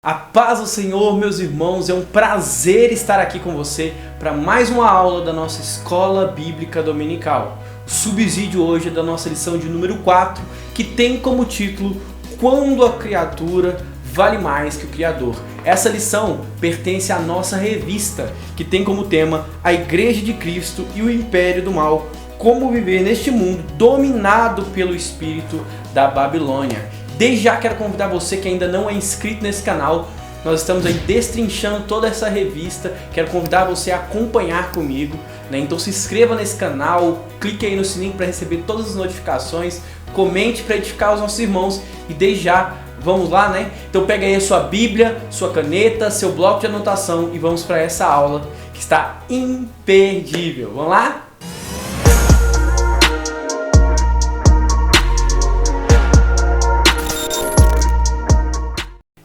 A paz do Senhor, meus irmãos, é um prazer estar aqui com você para mais uma aula da nossa Escola Bíblica Dominical. O subsídio hoje é da nossa lição de número 4, que tem como título Quando a criatura vale mais que o Criador. Essa lição pertence à nossa revista, que tem como tema a Igreja de Cristo e o Império do Mal, como viver neste mundo dominado pelo espírito da Babilônia. Desde já quero convidar você que ainda não é inscrito nesse canal. Nós estamos aí destrinchando toda essa revista. Quero convidar você a acompanhar comigo, né? Então se inscreva nesse canal, clique aí no sininho para receber todas as notificações, comente para edificar os nossos irmãos e desde já vamos lá, né? Então pega aí a sua Bíblia, sua caneta, seu bloco de anotação e vamos para essa aula que está imperdível. Vamos lá?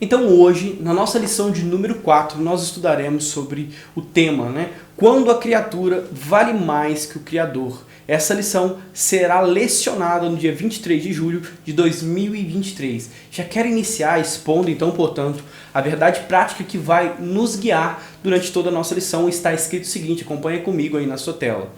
Então hoje, na nossa lição de número 4, nós estudaremos sobre o tema, né? Quando a criatura vale mais que o Criador. Essa lição será lecionada no dia 23 de julho de 2023. Já quero iniciar expondo, então, portanto, a verdade prática que vai nos guiar durante toda a nossa lição. Está escrito o seguinte, acompanha comigo aí na sua tela.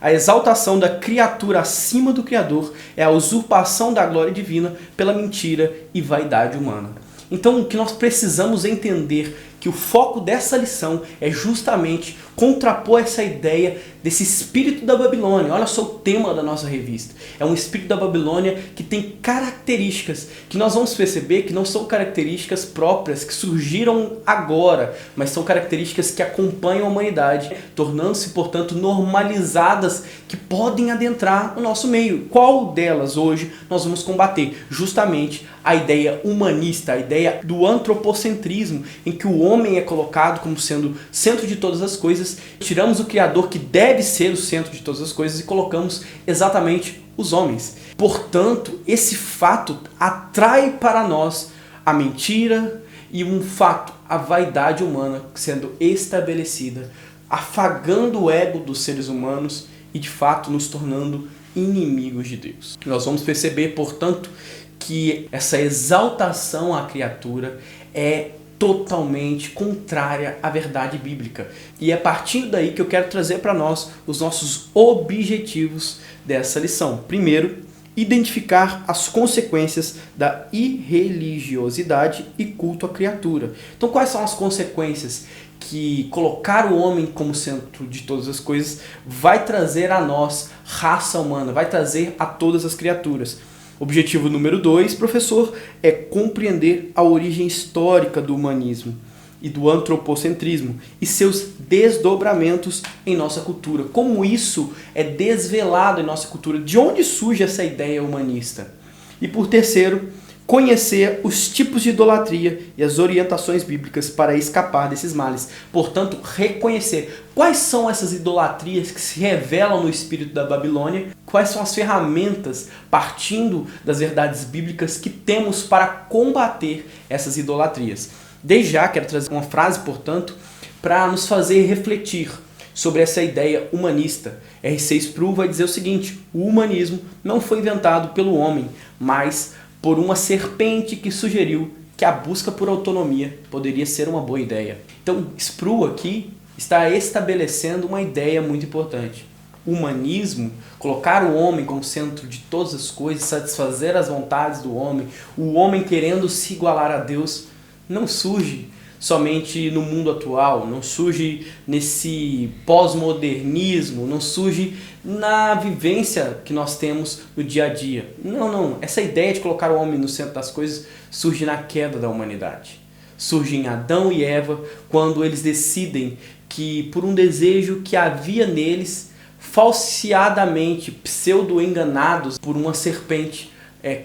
A exaltação da criatura acima do Criador é a usurpação da glória divina pela mentira e vaidade humana. Então, o que nós precisamos entender que o foco dessa lição é justamente contrapor essa ideia desse espírito da Babilônia. Olha só o tema da nossa revista. É um espírito da Babilônia que tem características que nós vamos perceber que não são características próprias que surgiram agora, mas são características que acompanham a humanidade, tornando-se, portanto, normalizadas, que podem adentrar no nosso meio. Qual delas hoje nós vamos combater? Justamente a ideia humanista, a ideia do antropocentrismo, em que o homem é colocado como sendo centro de todas as coisas, tiramos o Criador, que deve ser o centro de todas as coisas, e colocamos exatamente os homens. Portanto, esse fato atrai para nós a mentira e um fato, a vaidade humana sendo estabelecida, afagando o ego dos seres humanos e de fato nos tornando inimigos de Deus. Nós vamos perceber, portanto, que essa exaltação à criatura é totalmente contrária à verdade bíblica. E é a partir daí que eu quero trazer para nós os nossos objetivos dessa lição. Primeiro, identificar as consequências da irreligiosidade e culto à criatura. Então, quais são as consequências que colocar o homem como centro de todas as coisas vai trazer a nós, raça humana, vai trazer a todas as criaturas? Objetivo número 2, professor, é compreender a origem histórica do humanismo e do antropocentrismo e seus desdobramentos em nossa cultura. Como isso é desvelado em nossa cultura? De onde surge essa ideia humanista? E por terceiro, conhecer os tipos de idolatria e as orientações bíblicas para escapar desses males. Portanto, reconhecer quais são essas idolatrias que se revelam no espírito da Babilônia, quais são as ferramentas, partindo das verdades bíblicas, que temos para combater essas idolatrias. Desde já quero trazer uma frase, portanto, para nos fazer refletir sobre essa ideia humanista. R.C. Sproul vai dizer o seguinte: o humanismo não foi inventado pelo homem, mas por uma serpente que sugeriu que a busca por autonomia poderia ser uma boa ideia. Então, Sproul aqui está estabelecendo uma ideia muito importante. O humanismo, colocar o homem como centro de todas as coisas, satisfazer as vontades do homem, o homem querendo se igualar a Deus, não surge somente no mundo atual, não surge nesse pós-modernismo, não surge na vivência que nós temos no dia a dia. Não. Essa ideia de colocar o homem no centro das coisas surge na queda da humanidade. Surge em Adão e Eva, quando eles decidem que, por um desejo que havia neles, falseadamente, pseudo-enganados por uma serpente,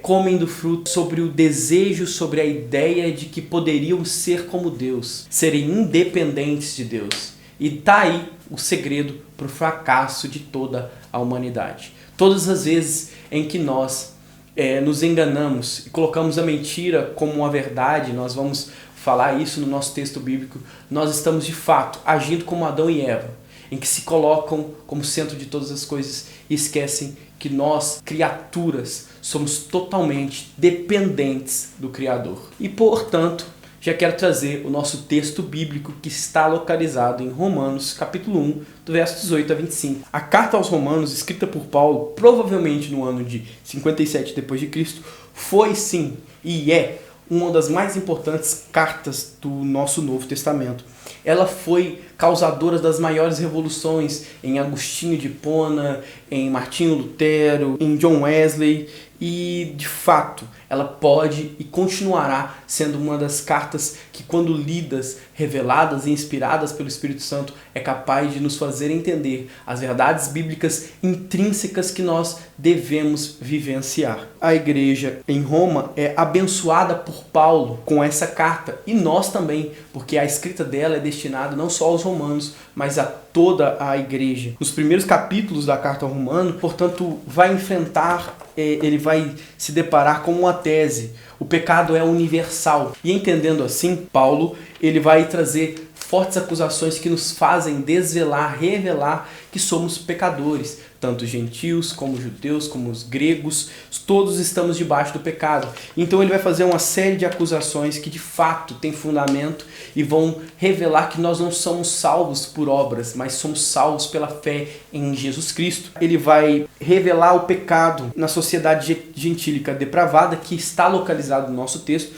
comem do fruto sobre o desejo, sobre a ideia de que poderiam ser como Deus, serem independentes de Deus. E está aí o segredo para o fracasso de toda a humanidade. Todas as vezes em que nós nos enganamos e colocamos a mentira como uma verdade, nós vamos falar isso no nosso texto bíblico, nós estamos de fato agindo como Adão e Eva, em que se colocam como centro de todas as coisas e esquecem que nós, criaturas, somos totalmente dependentes do Criador. E, portanto, já quero trazer o nosso texto bíblico que está localizado em Romanos, capítulo 1, do verso 18 a 25. A carta aos Romanos, escrita por Paulo, provavelmente no ano de 57 d.C., foi sim e é uma das mais importantes cartas do nosso Novo Testamento. Ela foi causadora das maiores revoluções em Agostinho de Hipona, em Martinho Lutero, em John Wesley, e de fato ela pode e continuará sendo uma das cartas que, quando lidas, reveladas e inspiradas pelo Espírito Santo, é capaz de nos fazer entender as verdades bíblicas intrínsecas que nós devemos vivenciar. A igreja em Roma é abençoada por Paulo com essa carta, e nós também, porque a escrita dela é destinada não só aos romanos, mas a toda a igreja. Nos primeiros capítulos da carta ao Romano, portanto, vai enfrentar, ele vai se deparar com uma tese: o pecado é universal. E entendendo assim, Paulo ele vai trazer fortes acusações que nos fazem desvelar, revelar que somos pecadores. Tanto gentios, como judeus, como os gregos, todos estamos debaixo do pecado. Então ele vai fazer uma série de acusações que de fato têm fundamento e vão revelar que nós não somos salvos por obras, mas somos salvos pela fé em Jesus Cristo. Ele vai revelar o pecado na sociedade gentílica depravada, que está localizado no nosso texto,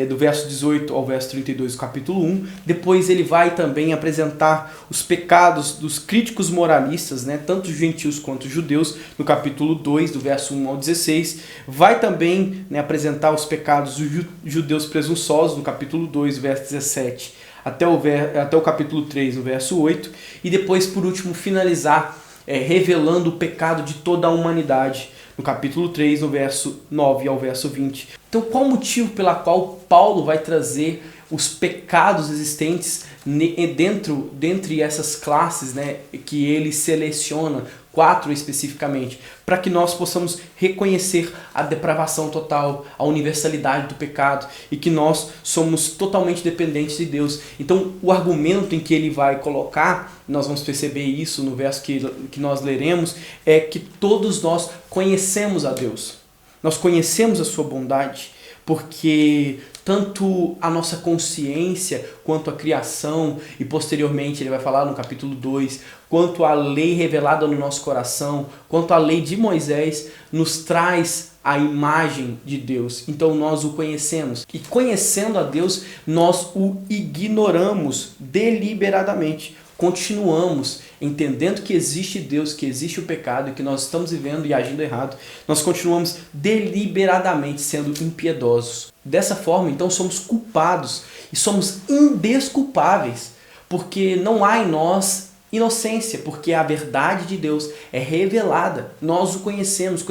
do verso 18 ao verso 32 do capítulo 1. Depois ele vai também apresentar os pecados dos críticos moralistas, tanto gentios quanto judeus, no capítulo 2, do verso 1 ao 16. Vai também apresentar os pecados dos judeus presunçosos, no capítulo 2, verso 17, até o capítulo 3, no verso 8. E depois, por último, finalizar revelando o pecado de toda a humanidade, no capítulo 3, no verso 9 ao verso 20. Então, qual o motivo pela qual Paulo vai trazer os pecados existentes dentre essas classes, que ele seleciona, 4 especificamente, para que nós possamos reconhecer a depravação total, a universalidade do pecado e que nós somos totalmente dependentes de Deus. Então, o argumento em que ele vai colocar, nós vamos perceber isso no verso que nós leremos, é que todos nós conhecemos a Deus. Nós conhecemos a sua bondade, porque tanto a nossa consciência, quanto a criação, e posteriormente ele vai falar no capítulo 2, quanto a lei revelada no nosso coração, quanto a lei de Moisés, nos traz a imagem de Deus. Então nós o conhecemos. E conhecendo a Deus, nós o ignoramos deliberadamente. Continuamos entendendo que existe Deus, que existe o pecado e que nós estamos vivendo e agindo errado. Nós continuamos deliberadamente sendo impiedosos. Dessa forma, então, somos culpados e somos indesculpáveis, porque não há em nós inocência, porque a verdade de Deus é revelada. Nós o conhecemos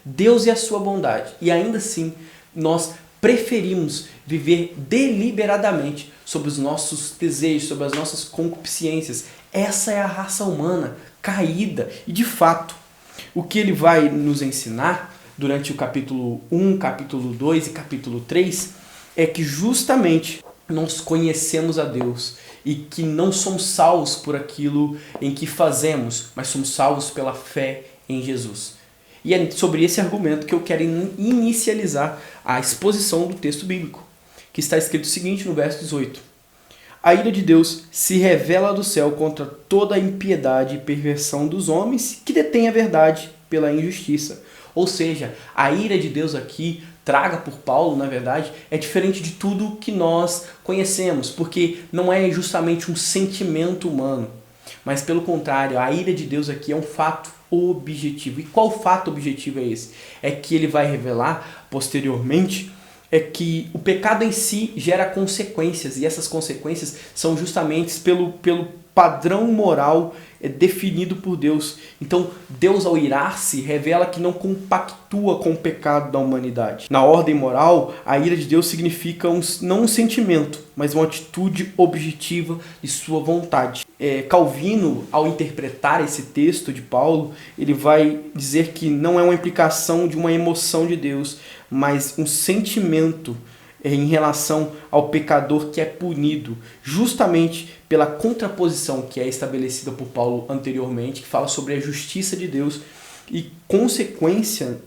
Deus e a sua bondade. E ainda assim, nós preferimos viver deliberadamente sobre os nossos desejos, sobre as nossas concupiscências. Essa é a raça humana caída. E de fato, o que ele vai nos ensinar durante o capítulo 1, capítulo 2 e capítulo 3 é que justamente nós conhecemos a Deus e que não somos salvos por aquilo em que fazemos, mas somos salvos pela fé em Jesus. E é sobre esse argumento que eu quero inicializar a exposição do texto bíblico, que está escrito o seguinte no verso 18: a ira de Deus se revela do céu contra toda a impiedade e perversão dos homens que detêm a verdade pela injustiça. Ou seja, a ira de Deus aqui, traga por Paulo, na verdade, é diferente de tudo que nós conhecemos, porque não é justamente um sentimento humano, mas pelo contrário, a ira de Deus aqui é um fato objetivo. E qual fato objetivo é esse? É que ele vai revelar posteriormente é que o pecado em si gera consequências, e essas consequências são justamente pelo padrão moral definido por Deus. Então, Deus, ao irar-se, revela que não compactua com o pecado da humanidade. Na ordem moral, a ira de Deus significa não um sentimento, mas uma atitude objetiva de sua vontade. Calvino, ao interpretar esse texto de Paulo, ele vai dizer que não é uma implicação de uma emoção de Deus, mas um sentimento em relação ao pecador que é punido, justamente pela contraposição que é estabelecida por Paulo anteriormente, que fala sobre a justiça de Deus e consequência,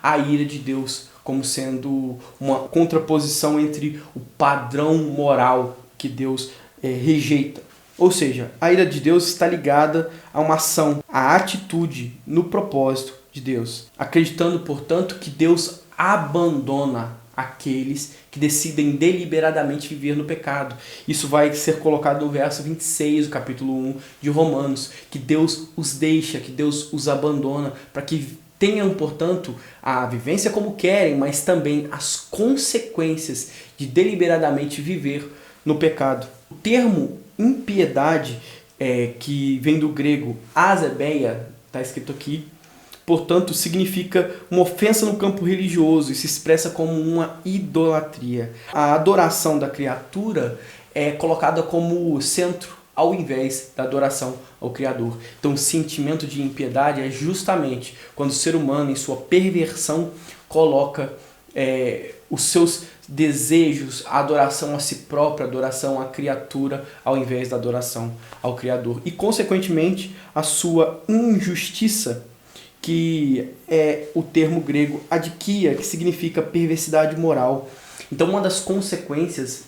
a ira de Deus como sendo uma contraposição entre o padrão moral que Deus rejeita. Ou seja, a ira de Deus está ligada a uma ação, a atitude no propósito de Deus, acreditando, portanto, que Deus abandona aqueles que decidem deliberadamente viver no pecado. Isso vai ser colocado no verso 26 do capítulo 1 de Romanos, que Deus os deixa, que Deus os abandona, para que tenham, portanto, a vivência como querem, mas também as consequências de deliberadamente viver no pecado. O termo impiedade, que vem do grego azebeia, está escrito aqui, portanto, significa uma ofensa no campo religioso e se expressa como uma idolatria. A adoração da criatura é colocada como centro ao invés da adoração ao Criador. Então, o sentimento de impiedade é justamente quando o ser humano, em sua perversão, coloca os seus desejos, a adoração a si próprio, a adoração à criatura, ao invés da adoração ao Criador. E, consequentemente, a sua injustiça, que é o termo grego adikia, que significa perversidade moral. Então, uma das consequências,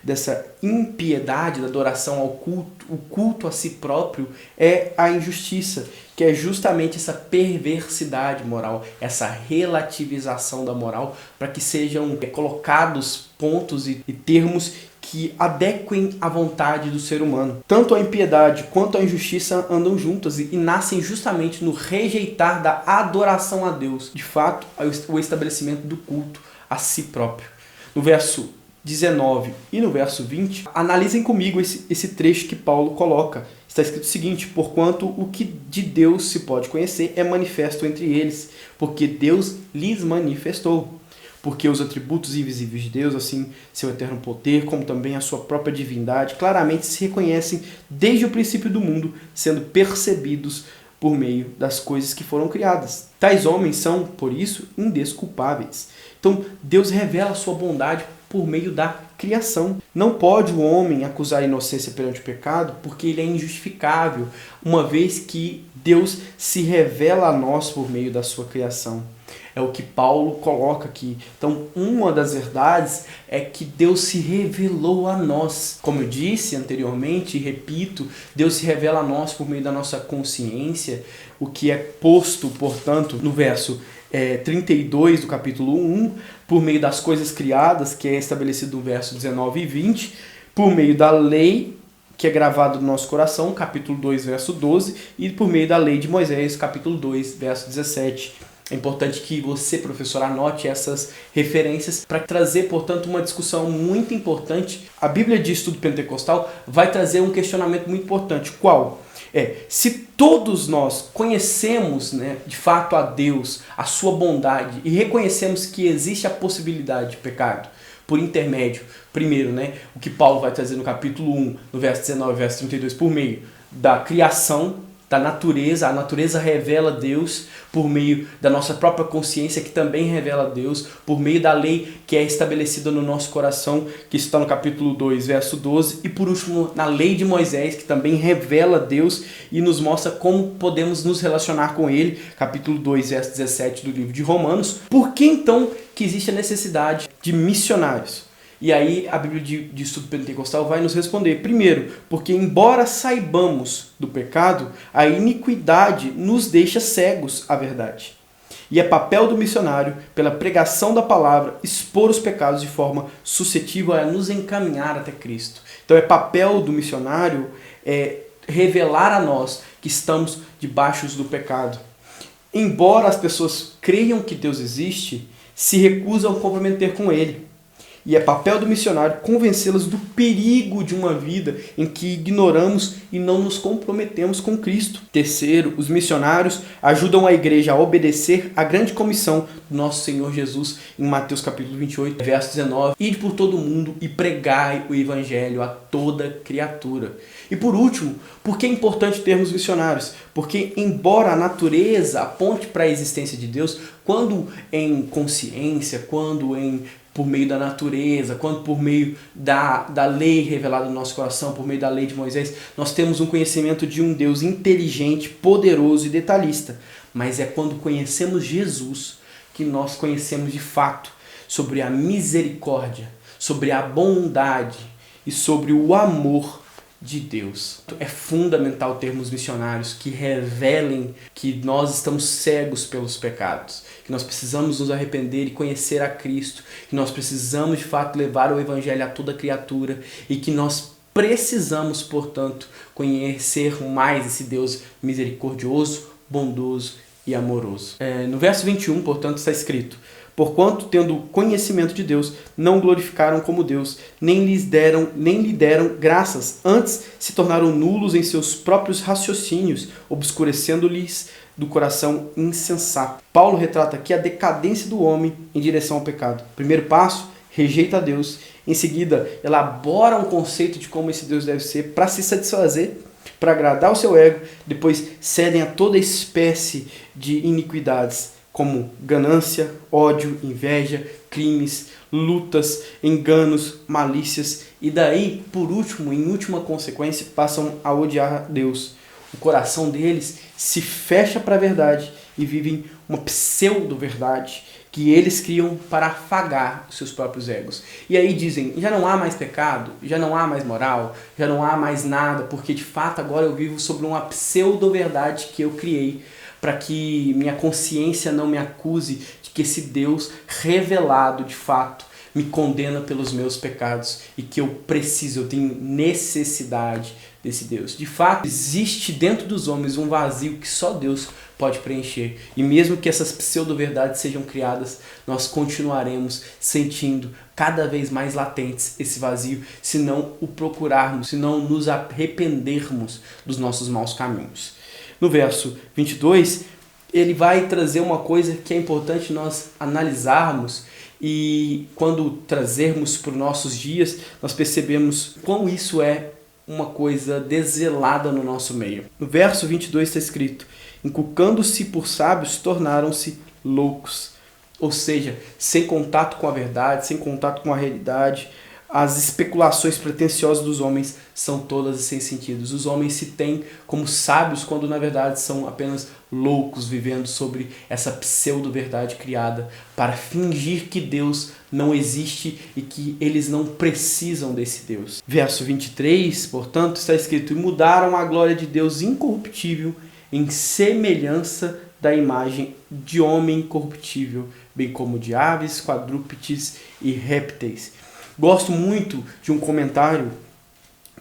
dessa impiedade, da adoração ao culto, o culto a si próprio, é a injustiça, que é justamente essa perversidade moral, essa relativização da moral, para que sejam colocados pontos e termos que adequem à vontade do ser humano. Tanto a impiedade quanto a injustiça andam juntas e nascem justamente no rejeitar da adoração a Deus, de fato, o estabelecimento do culto a si próprio. No verso 19 e no verso 20, analisem comigo esse trecho que Paulo coloca. Está escrito o seguinte: porquanto o que de Deus se pode conhecer é manifesto entre eles, porque Deus lhes manifestou. Porque os atributos invisíveis de Deus, assim seu eterno poder, como também a sua própria divindade, claramente se reconhecem desde o princípio do mundo, sendo percebidos por meio das coisas que foram criadas. Tais homens são, por isso, indesculpáveis. Então, Deus revela a sua bondade por meio da criação. Não pode o homem acusar a inocência perante o pecado, porque ele é injustificável, uma vez que Deus se revela a nós por meio da sua criação. É o que Paulo coloca aqui. Então, uma das verdades é que Deus se revelou a nós. Como eu disse anteriormente e repito, Deus se revela a nós por meio da nossa consciência, o que é posto, portanto, no verso 32 do capítulo 1, por meio das coisas criadas, que é estabelecido no verso 19 e 20, por meio da lei, que é gravado no nosso coração, capítulo 2, verso 12, e por meio da lei de Moisés, capítulo 2, verso 17. É importante que você, professor, anote essas referências para trazer, portanto, uma discussão muito importante. A Bíblia de Estudo Pentecostal vai trazer um questionamento muito importante. Qual? Se todos nós conhecemos, de fato a Deus, a sua bondade, e reconhecemos que existe a possibilidade de pecado, por intermédio, primeiro, o que Paulo vai trazer no capítulo 1, no verso 19 e verso 32, por meio da criação, da natureza, a natureza revela Deus por meio da nossa própria consciência, que também revela Deus, por meio da lei que é estabelecida no nosso coração, que está no capítulo 2, verso 12, e por último, na lei de Moisés, que também revela Deus e nos mostra como podemos nos relacionar com Ele, capítulo 2, verso 17 do livro de Romanos. Por que então que existe a necessidade de missionários? E aí a Bíblia de Estudo Pentecostal vai nos responder. Primeiro, porque embora saibamos do pecado, a iniquidade nos deixa cegos à verdade. E é papel do missionário, pela pregação da palavra, expor os pecados de forma suscetível a nos encaminhar até Cristo. Então é papel do missionário revelar a nós que estamos debaixo do pecado. Embora as pessoas creiam que Deus existe, se recusam a comprometer com Ele. E é papel do missionário convencê-las do perigo de uma vida em que ignoramos e não nos comprometemos com Cristo. Terceiro, os missionários ajudam a igreja a obedecer à grande comissão do nosso Senhor Jesus em Mateus capítulo 28, verso 19. Ide por todo o mundo e pregai o evangelho a toda criatura. E por último, por que é importante termos missionários? Porque embora a natureza aponte para a existência de Deus, quando em consciência, por meio da natureza, quando por meio da lei revelada no nosso coração, por meio da lei de Moisés, nós temos um conhecimento de um Deus inteligente, poderoso e detalhista. Mas é quando conhecemos Jesus que nós conhecemos de fato sobre a misericórdia, sobre a bondade e sobre o amor de Deus. É fundamental termos missionários que revelem que nós estamos cegos pelos pecados, que nós precisamos nos arrepender e conhecer a Cristo, que nós precisamos de fato levar o Evangelho a toda criatura e que nós precisamos, portanto, conhecer mais esse Deus misericordioso, bondoso e amoroso. No verso 21, portanto, está escrito: porquanto, tendo conhecimento de Deus, não glorificaram como Deus, nem lhe deram graças, antes se tornaram nulos em seus próprios raciocínios, obscurecendo-lhes do coração insensato. Paulo retrata aqui a decadência do homem em direção ao pecado. Primeiro passo, rejeita a Deus. Em seguida, elabora um conceito de como esse Deus deve ser para se satisfazer, para agradar o seu ego. Depois, cedem a toda espécie de iniquidades, como ganância, ódio, inveja, crimes, lutas, enganos, malícias. E daí, por último, em última consequência, passam a odiar Deus. O coração deles se fecha para a verdade e vivem uma pseudo-verdade que eles criam para afagar os seus próprios egos. E aí dizem, já não há mais pecado, já não há mais moral, já não há mais nada, porque de fato agora eu vivo sobre uma pseudo-verdade que eu criei, para que minha consciência não me acuse de que esse Deus revelado de fato me condena pelos meus pecados e que eu tenho necessidade desse Deus. De fato, existe dentro dos homens um vazio que só Deus pode preencher. E mesmo que essas pseudo-verdades sejam criadas, nós continuaremos sentindo cada vez mais latentes esse vazio, se não o procurarmos, se não nos arrependermos dos nossos maus caminhos. No verso 22, ele vai trazer uma coisa que é importante nós analisarmos e quando trazermos para os nossos dias, nós percebemos quão isso é uma coisa desvelada no nosso meio. No verso 22 está escrito: inculcando-se por sábios, tornaram-se loucos. Ou seja, sem contato com a verdade, sem contato com a realidade, as especulações pretensiosas dos homens são todas sem sentido. Os homens se têm como sábios quando na verdade são apenas loucos, vivendo sobre essa pseudo-verdade criada para fingir que Deus não existe e que eles não precisam desse Deus. Verso 23, portanto, está escrito: e mudaram a glória de Deus incorruptível em semelhança da imagem de homem corruptível, bem como de aves, quadrúpedes e répteis. Gosto muito de um comentário,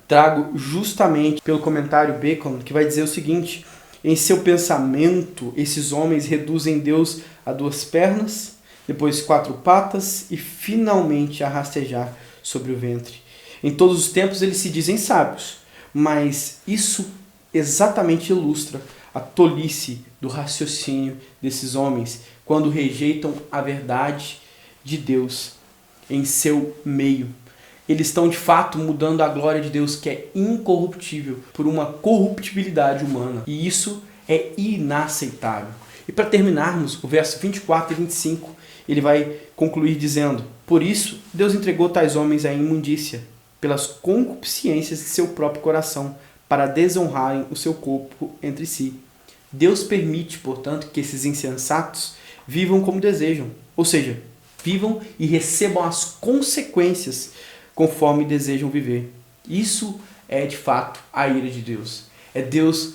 trago justamente pelo comentário Bacon, que vai dizer o seguinte: em seu pensamento, esses homens reduzem Deus a 2 pernas, depois 4 patas e finalmente a rastejar sobre o ventre. Em todos os tempos eles se dizem sábios, mas isso exatamente ilustra a tolice do raciocínio desses homens quando rejeitam a verdade de Deus em seu meio. Eles estão de fato mudando a glória de Deus, que é incorruptível, por uma corruptibilidade humana. E isso é inaceitável. E para terminarmos, o verso 24 e 25, ele vai concluir dizendo: por isso, Deus entregou tais homens à imundícia, pelas concupiscências de seu próprio coração, para desonrarem o seu corpo entre si. Deus permite, portanto, que esses insensatos vivam como desejam, ou seja, vivam e recebam as consequências conforme desejam viver. Isso é, de fato, a ira de Deus. É Deus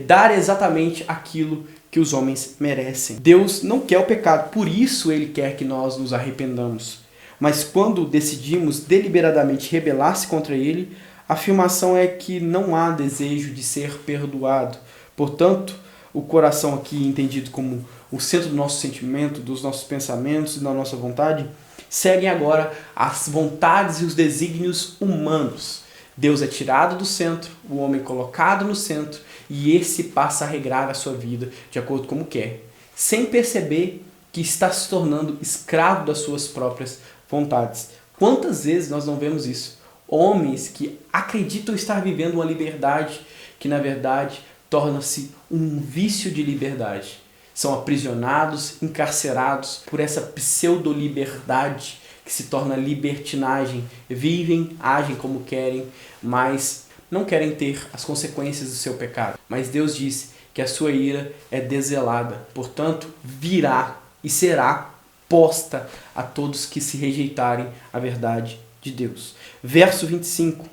dar exatamente aquilo que os homens merecem. Deus não quer o pecado, por isso Ele quer que nós nos arrependamos. Mas quando decidimos deliberadamente rebelar-se contra Ele, a afirmação é que não há desejo de ser perdoado. Portanto, o coração aqui entendido como o centro do nosso sentimento, dos nossos pensamentos e da nossa vontade, seguem agora as vontades e os desígnios humanos. Deus é tirado do centro, o homem colocado no centro, e esse passa a regrar a sua vida de acordo com como quer, sem perceber que está se tornando escravo das suas próprias vontades. Quantas vezes nós não vemos isso? Homens que acreditam estar vivendo uma liberdade que, na verdade, torna-se um vício de liberdade. São aprisionados, encarcerados por essa pseudo-liberdade que se torna libertinagem. Vivem, agem como querem, mas não querem ter as consequências do seu pecado. Mas Deus diz que a sua ira é desvelada, portanto, virá e será posta a todos que se rejeitarem a verdade de Deus. Verso 25.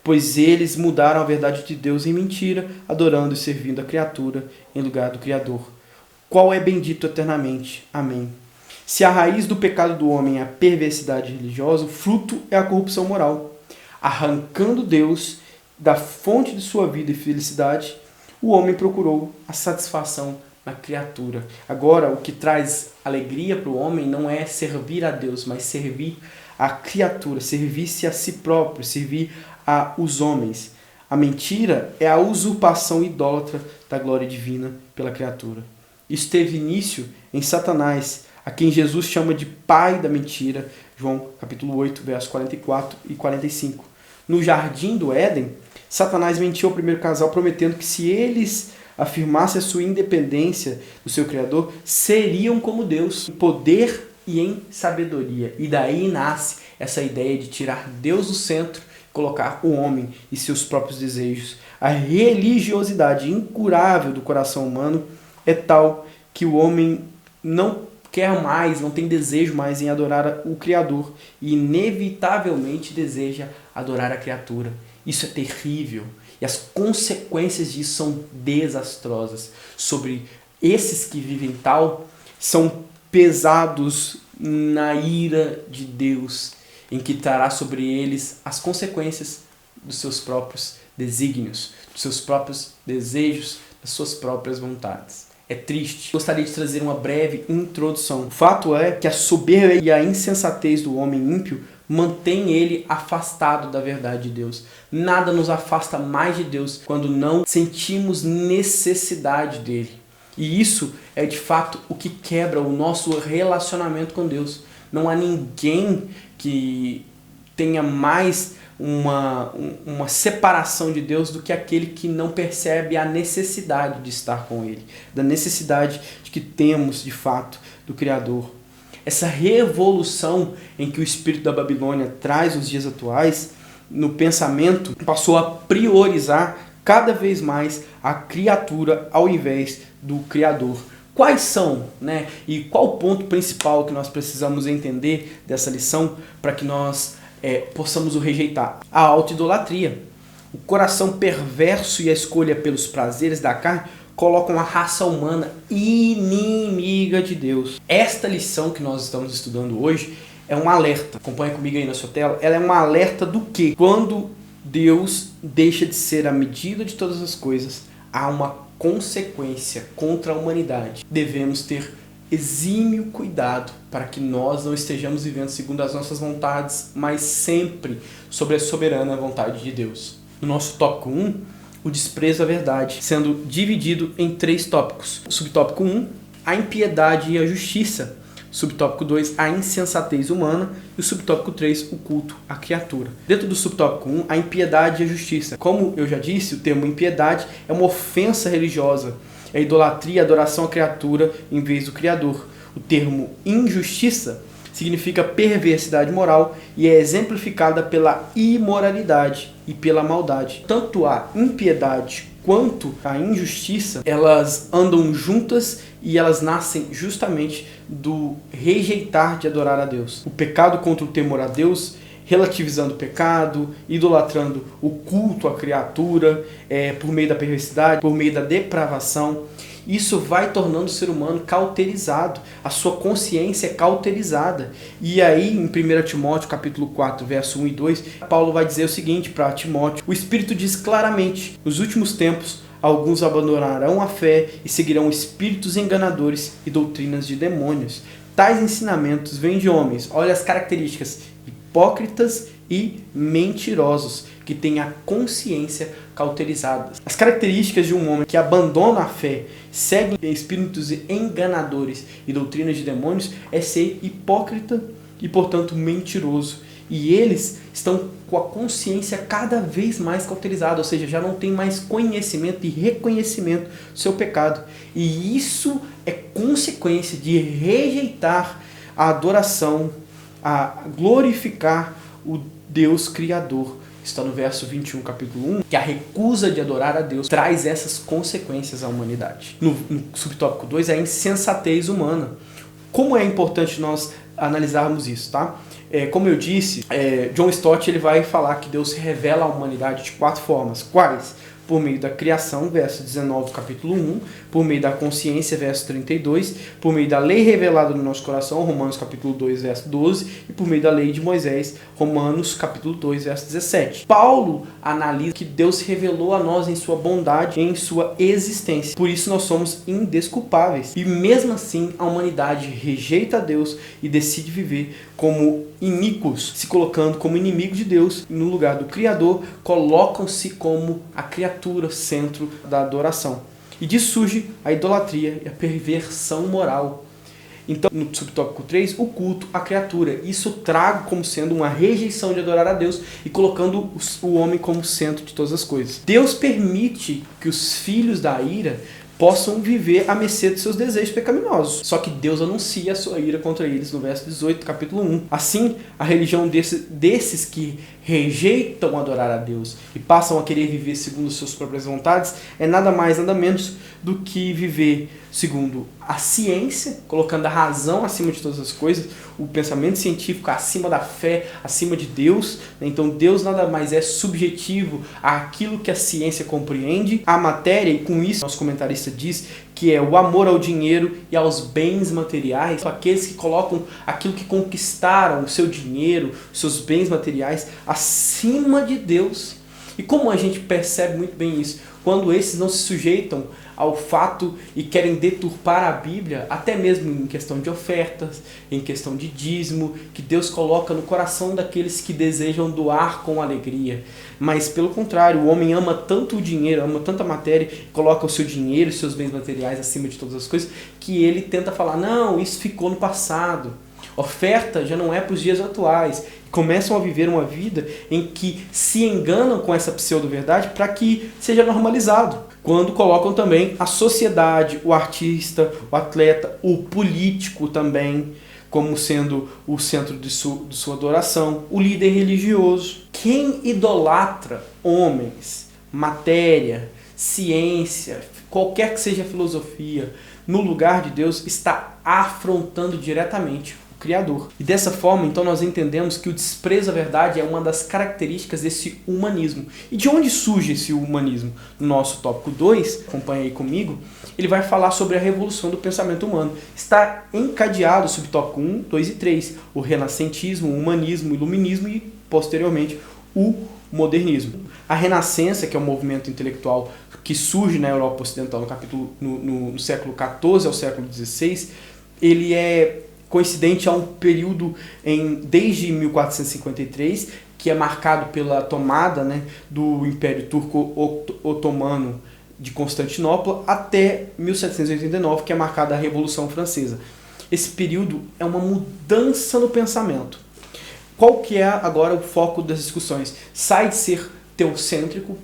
Pois eles mudaram a verdade de Deus em mentira, adorando e servindo a criatura em lugar do Criador, qual é bendito eternamente. Amém. Se a raiz do pecado do homem é a perversidade religiosa, o fruto é a corrupção moral. Arrancando Deus da fonte de sua vida e felicidade, o homem procurou a satisfação na criatura. Agora, o que traz alegria para o homem não é servir a Deus, mas servir a criatura, servir-se a si próprio, servir aos homens. A mentira é a usurpação idólatra da glória divina pela criatura. Isso teve início em Satanás, a quem Jesus chama de pai da mentira, João capítulo 8, versos 44 e 45. No jardim do Éden, Satanás mentiu ao primeiro casal, prometendo que se eles afirmassem a sua independência do seu Criador, seriam como Deus, em poder e em sabedoria. E daí nasce essa ideia de tirar Deus do centro, colocar o homem e seus próprios desejos. A religiosidade incurável do coração humano é tal que o homem não quer mais, não tem desejo mais em adorar o Criador e inevitavelmente deseja adorar a criatura. Isso é terrível e as consequências disso são desastrosas. Sobre esses que vivem tal, são pesados na ira de Deus, em que trará sobre eles as consequências dos seus próprios desígnios, dos seus próprios desejos, das suas próprias vontades. É triste. Gostaria de trazer uma breve introdução. O fato é que a soberba e a insensatez do homem ímpio mantém ele afastado da verdade de Deus. Nada nos afasta mais de Deus quando não sentimos necessidade dele. E isso é de fato o que quebra o nosso relacionamento com Deus. Não há ninguém que tenha mais uma separação de Deus do que aquele que não percebe a necessidade de estar com Ele, da necessidade de que temos de fato do Criador. Essa revolução em que o espírito da Babilônia traz nos dias atuais, no pensamento, passou a priorizar cada vez mais a criatura ao invés do Criador. Quais são, e qual o ponto principal que nós precisamos entender dessa lição para que nós possamos o rejeitar? A autoidolatria. O coração perverso e a escolha pelos prazeres da carne colocam a raça humana inimiga de Deus. Esta lição que nós estamos estudando hoje é um alerta. Acompanhe comigo aí na sua tela. Ela é um alerta do que? Quando Deus deixa de ser a medida de todas as coisas, há uma consequência contra a humanidade. Devemos ter exímio cuidado para que nós não estejamos vivendo segundo as nossas vontades, mas sempre sobre a soberana vontade de Deus. No nosso tópico 1, o desprezo à verdade, sendo dividido em 3 tópicos. Subtópico 1, a impiedade e a justiça. Subtópico 2, a insensatez humana. E o subtópico 3, o culto à criatura. Dentro do subtópico 1, a impiedade e a justiça. Como eu já disse, o termo impiedade é uma ofensa religiosa. É a idolatria, a adoração à criatura em vez do Criador. O termo injustiça significa perversidade moral e é exemplificada pela imoralidade e pela maldade. Tanto a impiedade quanto a injustiça, elas andam juntas e elas nascem justamente do rejeitar de adorar a Deus. O pecado contra o temor a Deus, relativizando o pecado, idolatrando o culto à criatura, por meio da perversidade, por meio da depravação. Isso vai tornando o ser humano cauterizado, a sua consciência é cauterizada. E aí, em 1 Timóteo capítulo 4, verso 1 e 2, Paulo vai dizer o seguinte para Timóteo: o Espírito diz claramente, nos últimos tempos, alguns abandonarão a fé e seguirão espíritos enganadores e doutrinas de demônios. Tais ensinamentos vêm de homens, olha as características, hipócritas e mentirosos, que têm a consciência cauterizada. As características de um homem que abandona a fé, segue espíritos enganadores e doutrinas de demônios, é ser hipócrita e, portanto, mentiroso. E eles estão com a consciência cada vez mais cauterizada, ou seja, já não tem mais conhecimento e reconhecimento do seu pecado. E isso é consequência de rejeitar a adoração, a glorificar o Deus Criador. Está no verso 21, capítulo 1, que a recusa de adorar a Deus traz essas consequências à humanidade. No subtópico 2, a insensatez humana. Como é importante nós analisarmos isso, tá? Como eu disse, John Stott ele vai falar que Deus se revela à humanidade de 4 formas. Quais? Por meio da criação, verso 19 do capítulo 1, por meio da consciência, verso 32, por meio da lei revelada no nosso coração, Romanos capítulo 2, verso 12, e por meio da lei de Moisés, Romanos capítulo 2, verso 17. Paulo analisa que Deus se revelou a nós em sua bondade, em sua existência. Por isso nós somos indesculpáveis. E mesmo assim, a humanidade rejeita a Deus e decide viver como iníquos, se colocando como inimigo de Deus, e no lugar do Criador, colocam-se como a criatura, centro da adoração. E disso surge a idolatria e a perversão moral. Então, no subtópico 3, o culto à criatura. Isso trago como sendo uma rejeição de adorar a Deus e colocando o homem como centro de todas as coisas. Deus permite que os filhos da ira possam viver à mercê dos seus desejos pecaminosos. Só que Deus anuncia a sua ira contra eles no verso 18 do capítulo 1. Assim, a religião desses que rejeitam adorar a Deus e passam a querer viver segundo suas próprias vontades é nada mais, nada menos do que viver segundo a ciência, colocando a razão acima de todas as coisas, o pensamento científico acima da fé, acima de Deus. Então Deus nada mais é subjetivo àquilo que a ciência compreende, a matéria, e com isso nosso comentarista diz que é o amor ao dinheiro e aos bens materiais, aqueles que colocam aquilo que conquistaram, o seu dinheiro, os seus bens materiais, acima de Deus. E como a gente percebe muito bem isso? Quando esses não se sujeitam ao fato e querem deturpar a Bíblia, até mesmo em questão de ofertas, em questão de dízimo, que Deus coloca no coração daqueles que desejam doar com alegria. Mas, pelo contrário, o homem ama tanto o dinheiro, ama tanta matéria, coloca o seu dinheiro, os seus bens materiais acima de todas as coisas, que ele tenta falar, não, isso ficou no passado. Oferta já não é para os dias atuais. Começam a viver uma vida em que se enganam com essa pseudo-verdade para que seja normalizado. Quando colocam também a sociedade, o artista, o atleta, o político também, como sendo o centro de sua adoração, o líder religioso. Quem idolatra homens, matéria, ciência, qualquer que seja a filosofia, no lugar de Deus, está afrontando diretamente Criador. E dessa forma, então, nós entendemos que o desprezo à verdade é uma das características desse humanismo. E de onde surge esse humanismo? No nosso tópico 2, acompanha aí comigo, ele vai falar sobre a revolução do pensamento humano. Está encadeado o subtópico 1, 2 e 3, o renascentismo, o humanismo, o iluminismo e, posteriormente, o modernismo. A Renascença, que é um movimento intelectual que surge na Europa Ocidental no século XIV ao século XVI, ele é coincidente a um período desde 1453, que é marcado pela tomada, do Império Turco-Otomano de Constantinopla, até 1789, que é marcada a Revolução Francesa. Esse período é uma mudança no pensamento. Qual que é agora o foco das discussões? Sai de ser teocêntrico,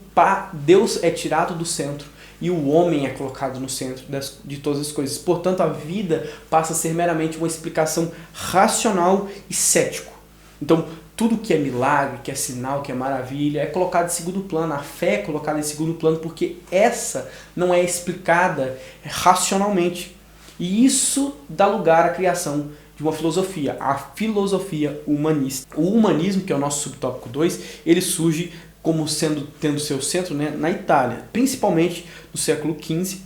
Deus é tirado do centro, e o homem é colocado no centro de todas as coisas. Portanto, a vida passa a ser meramente uma explicação racional e cético. Então, tudo que é milagre, que é sinal, que é maravilha, é colocado em segundo plano. A fé é colocada em segundo plano porque essa não é explicada racionalmente. E isso dá lugar à criação de uma filosofia, a filosofia humanista. O humanismo, que é o nosso subtópico 2, ele surge como tendo seu centro na Itália, principalmente no século XV,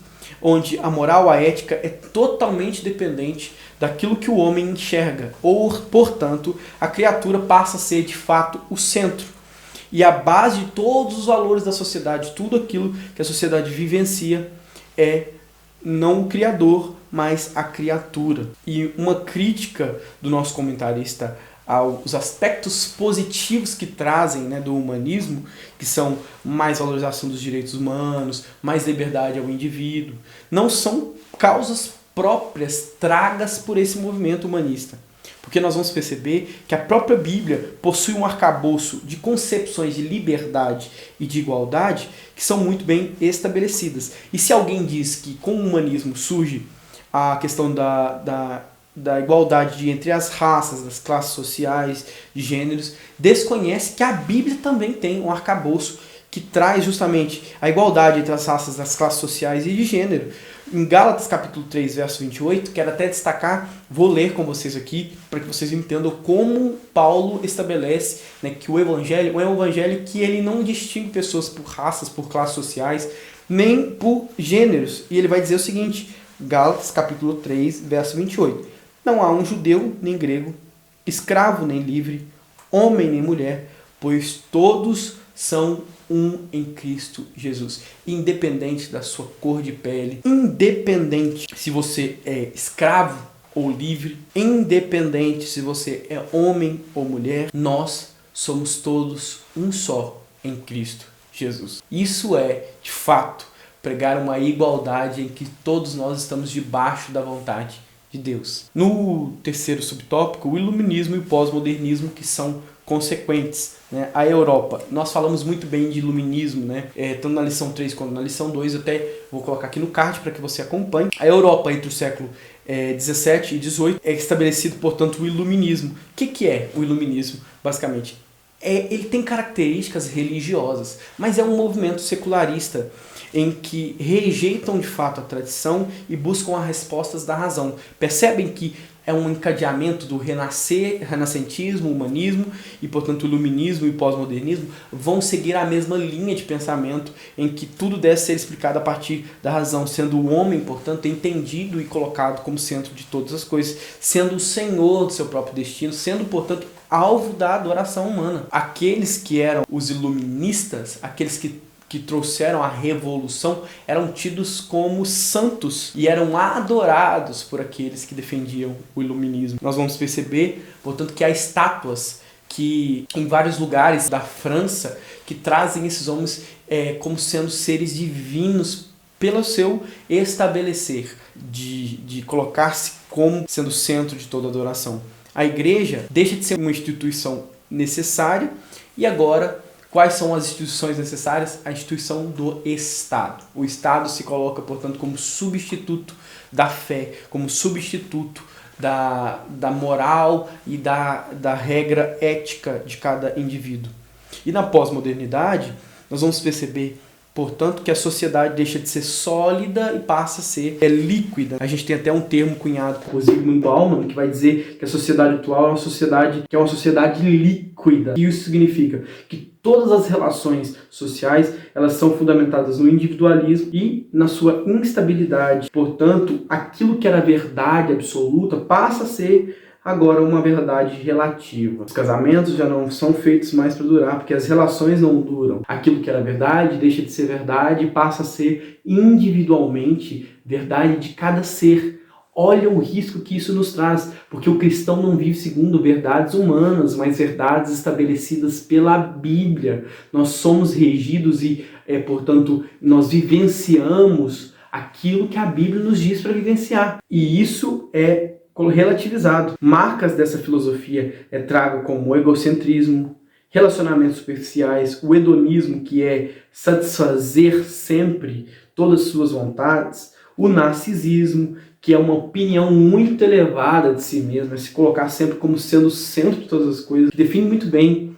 onde a moral, a ética é totalmente dependente daquilo que o homem enxerga, ou, portanto, a criatura passa a ser de fato o centro. E a base de todos os valores da sociedade, tudo aquilo que a sociedade vivencia é não o Criador, mas a criatura. E uma crítica do nosso comentarista aos aspectos positivos que trazem do humanismo, que são mais valorização dos direitos humanos, mais liberdade ao indivíduo, não são causas próprias tragas por esse movimento humanista. Porque nós vamos perceber que a própria Bíblia possui um arcabouço de concepções de liberdade e de igualdade que são muito bem estabelecidas. E se alguém diz que com o humanismo surge a questão da igualdade entre as raças, das classes sociais, de gêneros, desconhece que a Bíblia também tem um arcabouço que traz justamente a igualdade entre as raças, das classes sociais e de gênero. Em Gálatas capítulo 3, verso 28, quero até destacar, vou ler com vocês aqui, para que vocês entendam como Paulo estabelece, né, que o evangelho é um evangelho que ele não distingue pessoas por raças, por classes sociais, nem por gêneros. E ele vai dizer o seguinte, Gálatas capítulo 3, verso 28. Não há um judeu nem grego, escravo nem livre, homem nem mulher, pois todos são um em Cristo Jesus. Independente da sua cor de pele, independente se você é escravo ou livre, independente se você é homem ou mulher, nós somos todos um só em Cristo Jesus. Isso é, de fato, pregar uma igualdade em que todos nós estamos debaixo da vontade de Deus. No terceiro subtópico, o iluminismo e o pós-modernismo, que são consequentes, né? A Europa, nós falamos muito bem de iluminismo, né? Tanto na lição 3 quanto na lição 2, eu até vou colocar aqui no card para que você acompanhe. A Europa, entre o século 17 e 18, é estabelecido, portanto, o iluminismo. O que é o iluminismo, basicamente? Ele tem características religiosas, mas é um movimento secularista em que rejeitam de fato a tradição e buscam as respostas da razão. Percebem que é um encadeamento do renascentismo, humanismo e, portanto, o iluminismo e o pós-modernismo vão seguir a mesma linha de pensamento em que tudo deve ser explicado a partir da razão, sendo o homem, portanto, entendido e colocado como centro de todas as coisas, sendo o senhor do seu próprio destino, sendo, portanto, alvo da adoração humana. Aqueles que eram os iluministas, aqueles que trouxeram a revolução, eram tidos como santos e eram adorados por aqueles que defendiam o iluminismo. Nós vamos perceber, portanto, que há estátuas que em vários lugares da França que trazem esses homens como sendo seres divinos pelo seu estabelecer, de colocar-se como sendo o centro de toda adoração. A igreja deixa de ser uma instituição necessária e agora quais são as instituições necessárias? A instituição do Estado. O Estado se coloca, portanto, como substituto da fé, como substituto da moral e da regra ética de cada indivíduo. E na pós-modernidade, nós vamos perceber, portanto, que a sociedade deixa de ser sólida e passa a ser líquida. A gente tem até um termo cunhado por Zygmunt Bauman, que vai dizer que a sociedade atual é uma sociedade líquida. E isso significa que todas as relações sociais, elas são fundamentadas no individualismo e na sua instabilidade. Portanto, aquilo que era verdade absoluta passa a ser agora uma verdade relativa. Os casamentos já não são feitos mais para durar, porque as relações não duram. Aquilo que era verdade deixa de ser verdade e passa a ser individualmente verdade de cada ser. Olha o risco que isso nos traz, porque o cristão não vive segundo verdades humanas, mas verdades estabelecidas pela Bíblia. Nós somos regidos e, portanto, nós vivenciamos aquilo que a Bíblia nos diz para vivenciar. E isso é relativizado. Marcas dessa filosofia trago como o egocentrismo, relacionamentos superficiais, o hedonismo, que é satisfazer sempre todas as suas vontades, o narcisismo, que é uma opinião muito elevada de si mesmo, é se colocar sempre como sendo o centro de todas as coisas, que define muito bem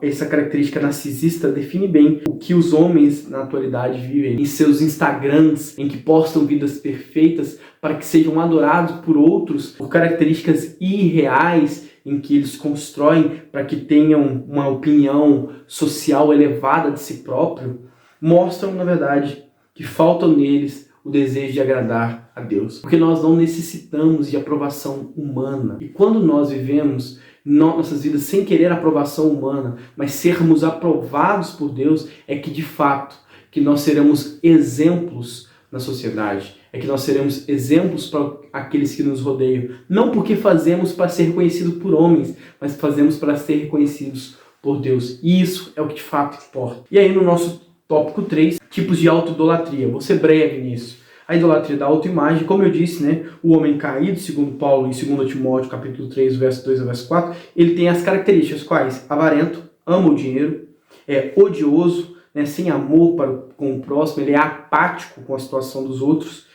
essa característica narcisista, define bem o que os homens na atualidade vivem em seus Instagrams, em que postam vidas perfeitas para que sejam adorados por outros, por características irreais em que eles constroem para que tenham uma opinião social elevada de si próprio, mostram, na verdade, que falta neles o desejo de agradar a Deus. Porque nós não necessitamos de aprovação humana. E quando nós vivemos nossas vidas sem querer aprovação humana, mas sermos aprovados por Deus, é que de fato que nós seremos exemplos na sociedade. É que nós seremos exemplos para aqueles que nos rodeiam. Não porque fazemos para ser reconhecidos por homens, mas fazemos para ser reconhecidos por Deus. E isso é o que de fato importa. E aí no nosso tópico 3, tipos de autoidolatria. Vou ser breve nisso. A idolatria da autoimagem, como eu disse, né, o homem caído, segundo Paulo em 2 Timóteo, capítulo 3, verso 2 ao verso 4, ele tem as características quais? Avarento, ama o dinheiro, é odioso, né, sem amor com o próximo, ele é apático com a situação dos outros,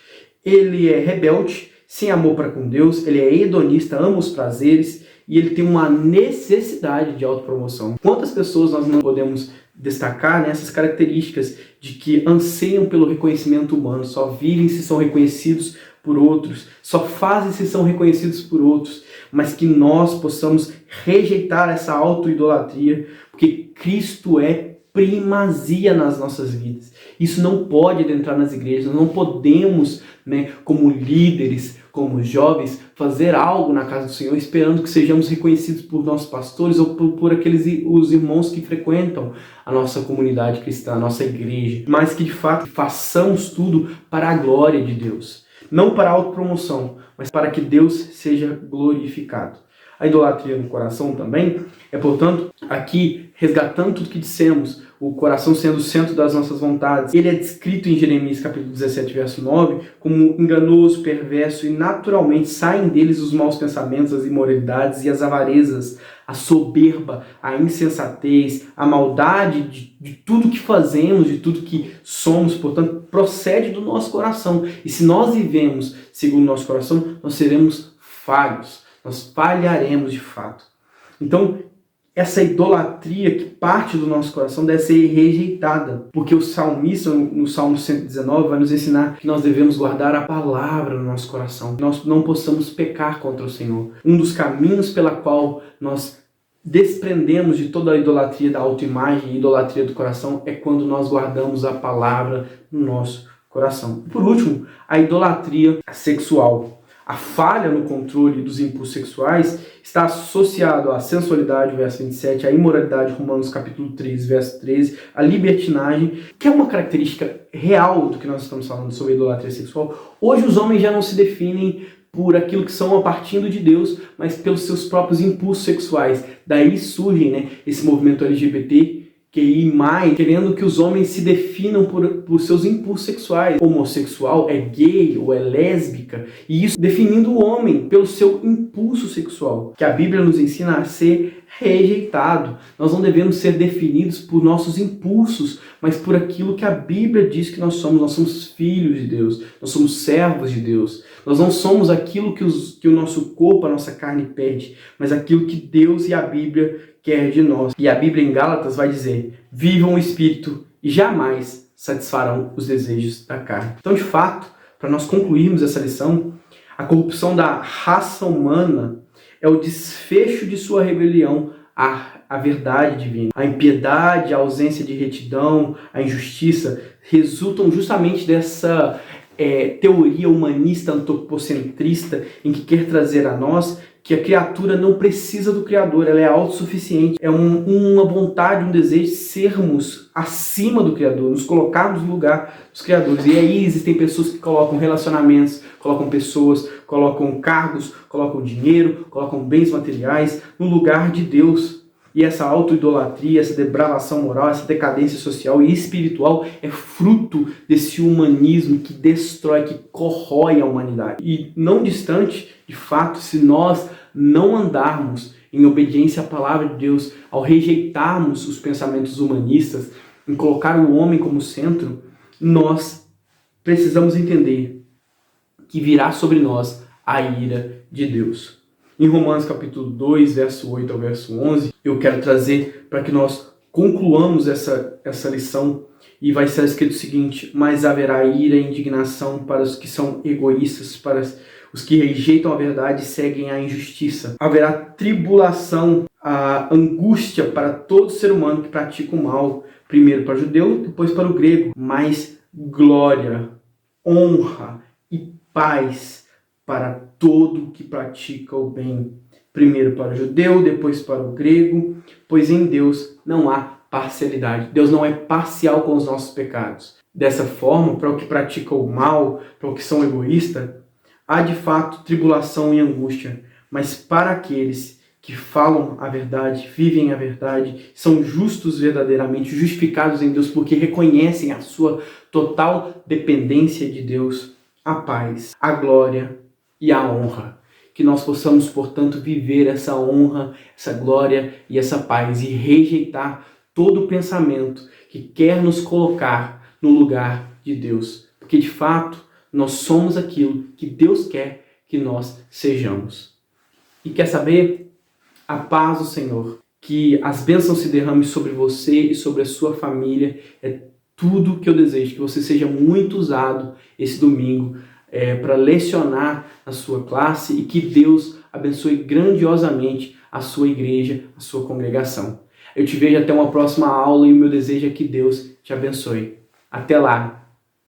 ele é rebelde, sem amor para com Deus, ele é hedonista, ama os prazeres e ele tem uma necessidade de autopromoção. Quantas pessoas nós não podemos destacar nessas características de que anseiam pelo reconhecimento humano, só vivem se são reconhecidos por outros, só fazem se são reconhecidos por outros, mas que nós possamos rejeitar essa autoidolatria, porque Cristo é primazia nas nossas vidas. Isso não pode adentrar nas igrejas, nós não podemos, como líderes, como jovens, fazer algo na casa do Senhor esperando que sejamos reconhecidos por nossos pastores ou por os irmãos que frequentam a nossa comunidade cristã, a nossa igreja, mas que de fato façamos tudo para a glória de Deus. Não para a autopromoção, mas para que Deus seja glorificado. A idolatria no coração também é, portanto, aqui resgatando tudo que dissemos, o coração sendo o centro das nossas vontades. Ele é descrito em Jeremias capítulo 17, verso 9, como enganoso, perverso, e naturalmente saem deles os maus pensamentos, as imoralidades e as avarezas, a soberba, a insensatez, a maldade de tudo que fazemos, de tudo que somos, portanto, procede do nosso coração. E se nós vivemos segundo o nosso coração, nós seremos falhos, nós falharemos de fato. Então, essa idolatria que parte do nosso coração deve ser rejeitada, porque o salmista, no Salmo 119, vai nos ensinar que nós devemos guardar a palavra no nosso coração, que nós não possamos pecar contra o Senhor. Um dos caminhos pela qual nós desprendemos de toda a idolatria da autoimagem e idolatria do coração é quando nós guardamos a palavra no nosso coração. E por último, a idolatria sexual. A falha no controle dos impulsos sexuais está associado à sensualidade, verso 27, à imoralidade, Romanos capítulo 3, verso 13, à libertinagem, que é uma característica real do que nós estamos falando sobre a idolatria sexual. Hoje os homens já não se definem por aquilo que são a partir de Deus, mas pelos seus próprios impulsos sexuais. Daí surge esse movimento LGBT, querendo que os homens se definam por seus impulsos sexuais. Homossexual é gay ou é lésbica, e isso definindo o homem pelo seu impulso sexual, que a Bíblia nos ensina a ser rejeitado. Nós não devemos ser definidos por nossos impulsos, mas por aquilo que a Bíblia diz que nós somos. Nós somos filhos de Deus, nós somos servos de Deus. Nós não somos aquilo que o nosso corpo, a nossa carne pede, mas aquilo que Deus e a Bíblia quer de nós. E a Bíblia em Gálatas vai dizer: vivam o Espírito e jamais satisfarão os desejos da carne. Então, de fato, para nós concluirmos essa lição, a corrupção da raça humana é o desfecho de sua rebelião à verdade divina. A impiedade, a ausência de retidão, a injustiça resultam justamente dessa teoria humanista antropocentrista em que quer trazer a nós que a criatura não precisa do Criador, ela é autossuficiente. É uma vontade, um desejo de sermos acima do Criador, nos colocarmos no lugar dos Criadores. E aí existem pessoas que colocam relacionamentos, colocam pessoas, colocam cargos, colocam dinheiro, colocam bens materiais no lugar de Deus. E essa autoidolatria, essa depravação moral, essa decadência social e espiritual é fruto desse humanismo que destrói, que corrói a humanidade. E não distante, de fato, se nós não andarmos em obediência à palavra de Deus, ao rejeitarmos os pensamentos humanistas, em colocar o homem como centro, nós precisamos entender que virá sobre nós a ira de Deus. Em Romanos capítulo 2, verso 8 ao verso 11, eu quero trazer para que nós concluamos essa lição, e vai ser escrito o seguinte: mas haverá ira e indignação para os que são egoístas, para os que rejeitam a verdade e seguem a injustiça. Haverá tribulação, a angústia para todo ser humano que pratica o mal, primeiro para o judeu, depois para o grego, mas glória, honra e paz para todo que pratica o bem, primeiro para o judeu, depois para o grego, pois em Deus não há parcialidade. Deus não é parcial com os nossos pecados. Dessa forma, para o que pratica o mal, para o que são egoístas, há de fato tribulação e angústia, mas para aqueles que falam a verdade, vivem a verdade, são justos verdadeiramente, justificados em Deus porque reconhecem a sua total dependência de Deus, a paz, a glória e a honra. Que nós possamos, portanto, viver essa honra, essa glória e essa paz e rejeitar todo pensamento que quer nos colocar no lugar de Deus. Porque, de fato, nós somos aquilo que Deus quer que nós sejamos. E quer saber? A paz do Senhor. Que as bênçãos se derramem sobre você e sobre a sua família. É tudo que eu desejo. Que você seja muito usado esse domingo para lecionar na sua classe e que Deus abençoe grandiosamente a sua igreja, a sua congregação. Eu te vejo até uma próxima aula e o meu desejo é que Deus te abençoe. Até lá!